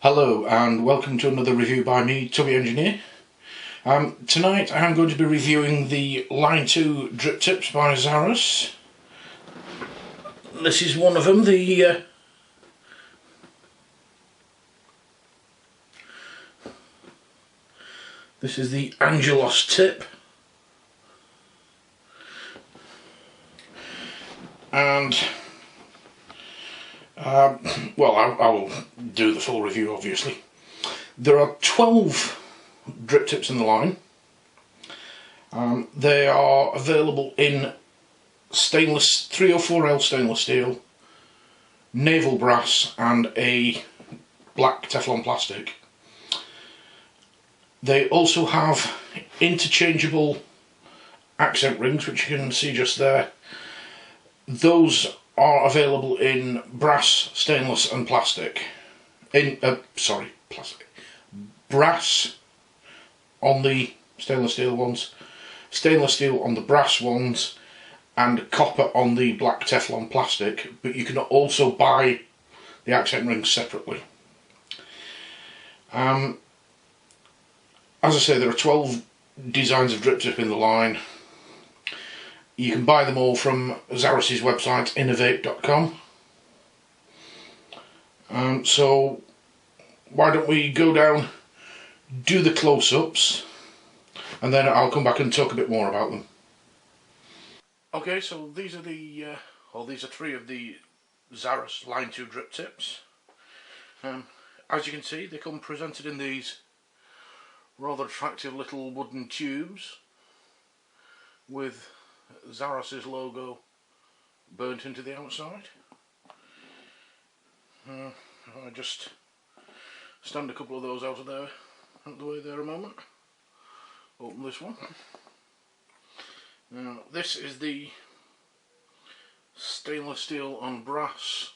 Hello and welcome to another review by me, Tubbyengineer. Tonight I'm going to be reviewing the Line 2 drip tips by Zarras. This is one of them, this is the Angelos tip. And well, I'll do the full review obviously. There are 12 drip tips in the line. They are available in stainless 304L stainless steel, naval brass and a black Teflon plastic. They also have interchangeable accent rings, which you can see just there. Those are available in brass, stainless and plastic. Plastic. Brass on the stainless steel ones, stainless steel on the brass ones, and copper on the black Teflon plastic, but you can also buy the accent rings separately. As I say, there are 12 designs of drip tip in the line. You can buy them all from Zarras' website, innovate.com. So why don't we go down, do the close-ups, and then I'll come back and talk a bit more about them. Okay, so these are three of the Zarras Line 2 drip tips. As you can see, they come presented in these rather attractive little wooden tubes with Zarras' logo burnt into the outside. I just stand a couple of those out of the way there a moment. Open this one. Now this is the stainless steel on brass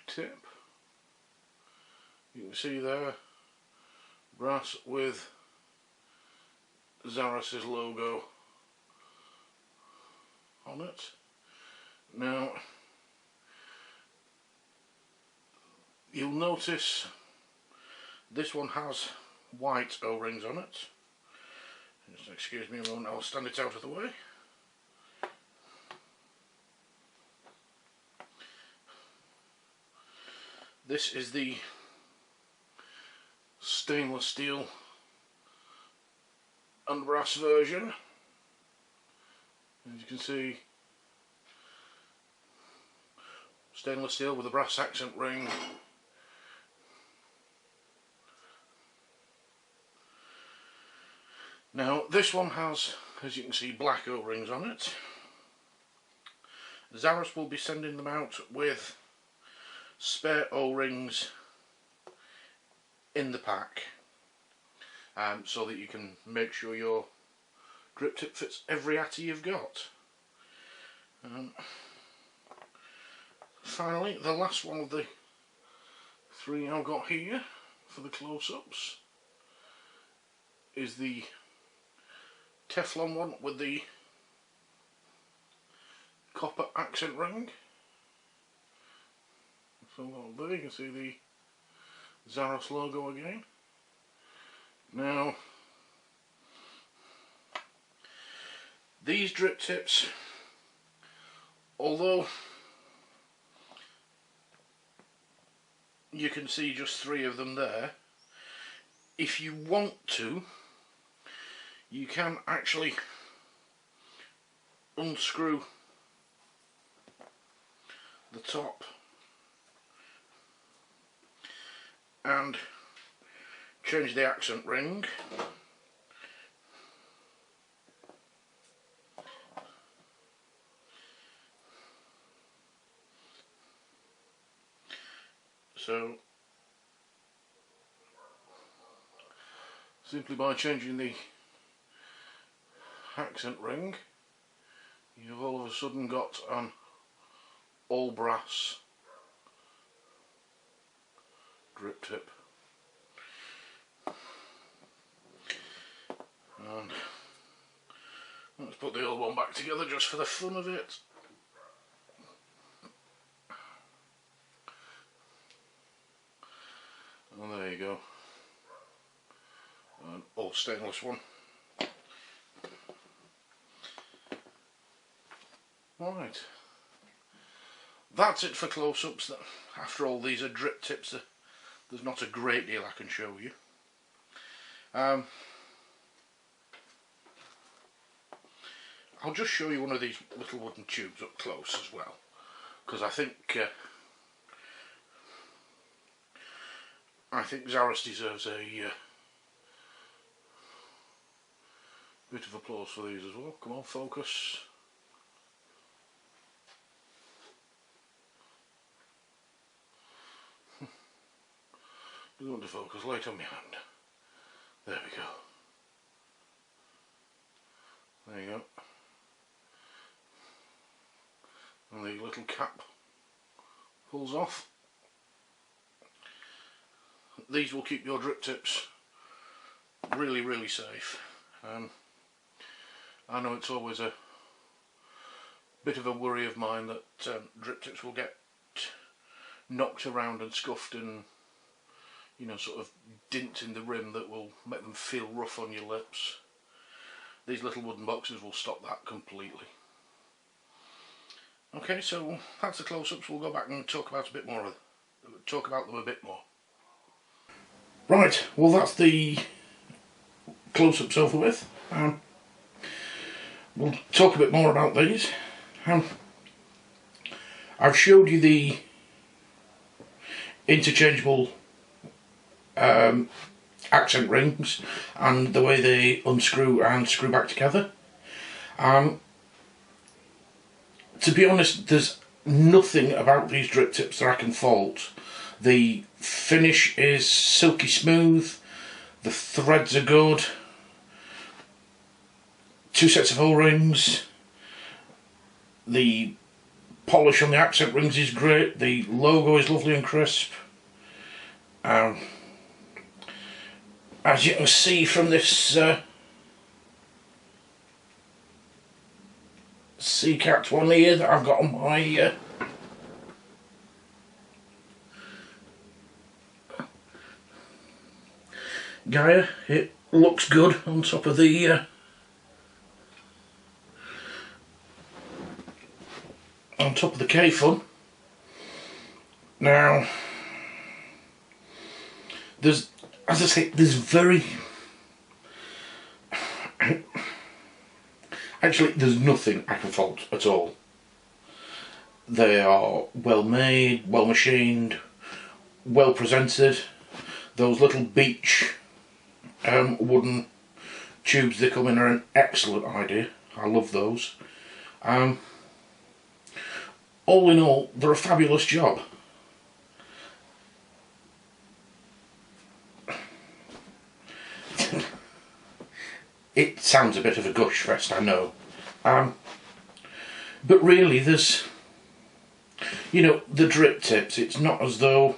tip. You can see there, brass with Zarras' logo on it. Now you'll notice this one has white O-rings on it. Just excuse me a moment, I'll stand it out of the way. This is the stainless steel and brass version. As you can see, stainless steel with a brass accent ring. Now this one has, as you can see, black O-rings on it. Zarras will be sending them out with spare O-rings in the pack, so that you can make sure your drip tip fits every atty you've got. Finally, the last one of the three I've got here for the close-ups is the Teflon one with the copper accent ring. So there you can see the Zarras logo again. Now these drip tips, although you can see just three of them there, if you want to, you can actually unscrew the top and change the accent ring. So simply by changing the accent ring, you've all of a sudden got an all brass drip tip. And let's put the old one back together just for the fun of it. And there you go, an all stainless one. Right, that's it for close-ups. After all, these are drip tips, there's not a great deal I can show you. I'll just show you one of these little wooden tubes up close as well, because I think Zarras deserves a bit of applause for these as well. Come on, focus. Doesn't want to focus, light on my hand. There we go. There you go. And the little cap pulls off. These will keep your drip tips really, really safe. I know it's always a bit of a worry of mine that drip tips will get knocked around and scuffed and, you know, sort of dents in the rim that will make them feel rough on your lips. These little wooden boxes will stop that completely. Okay, so that's the close-ups. We'll go back and talk about them a bit more. Right, well that's the close-ups over with. We'll talk a bit more about these. I've showed you the interchangeable accent rings and the way they unscrew and screw back together. To be honest, there's nothing about these drip tips that I can fault. The finish is silky smooth, the threads are good, 2 sets of O-rings, the polish on the accent rings is great, the logo is lovely and crisp. As you can see from this C-cat one here that I've got on my Gaia, it looks good on top of the K-Fun. Now, there's, as I say, there's actually there's nothing I can fault at all. They are well made, well machined, well presented. Those little beach wooden tubes that come in are an excellent idea. I love those. All in all, they're a fabulous job. It sounds a bit of a gush fest, I know. But really, there's, you know, the drip tips, it's not as though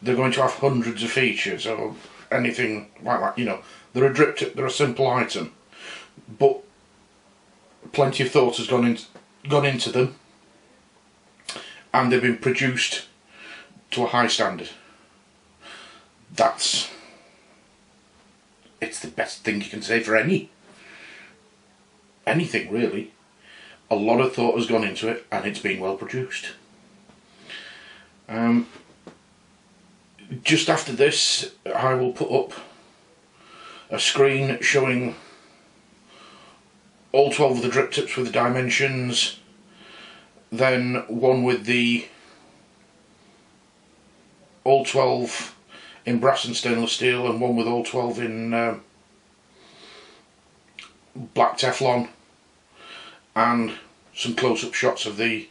they're going to have hundreds of features or anything like that. You know, they're a drip tip, they're a simple item, but plenty of thought has gone into them, and they've been produced to a high standard. It's the best thing you can say for anything really. A lot of thought has gone into it, and it's been well produced. Just after this, I will put up a screen showing all 12 of the drip tips with the dimensions, then one with the all 12 in brass and stainless steel, and one with all 12 in black Teflon, and some close-up shots of the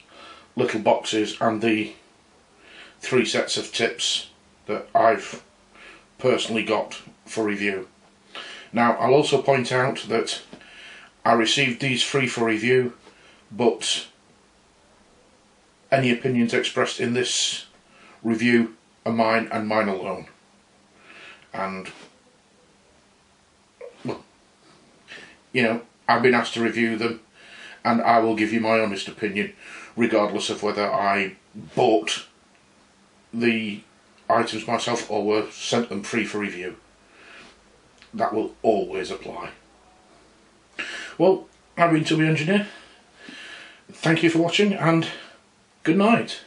little boxes and the 3 sets of tips that I've personally got for review. Now, I'll also point out that I received these free for review, but any opinions expressed in this review are mine and mine alone. And, well, you know, I've been asked to review them, and I will give you my honest opinion, regardless of whether I bought the items myself or were sent them free for review. That will always apply. Well, I've been Tubbyengineer. Thank you for watching and good night.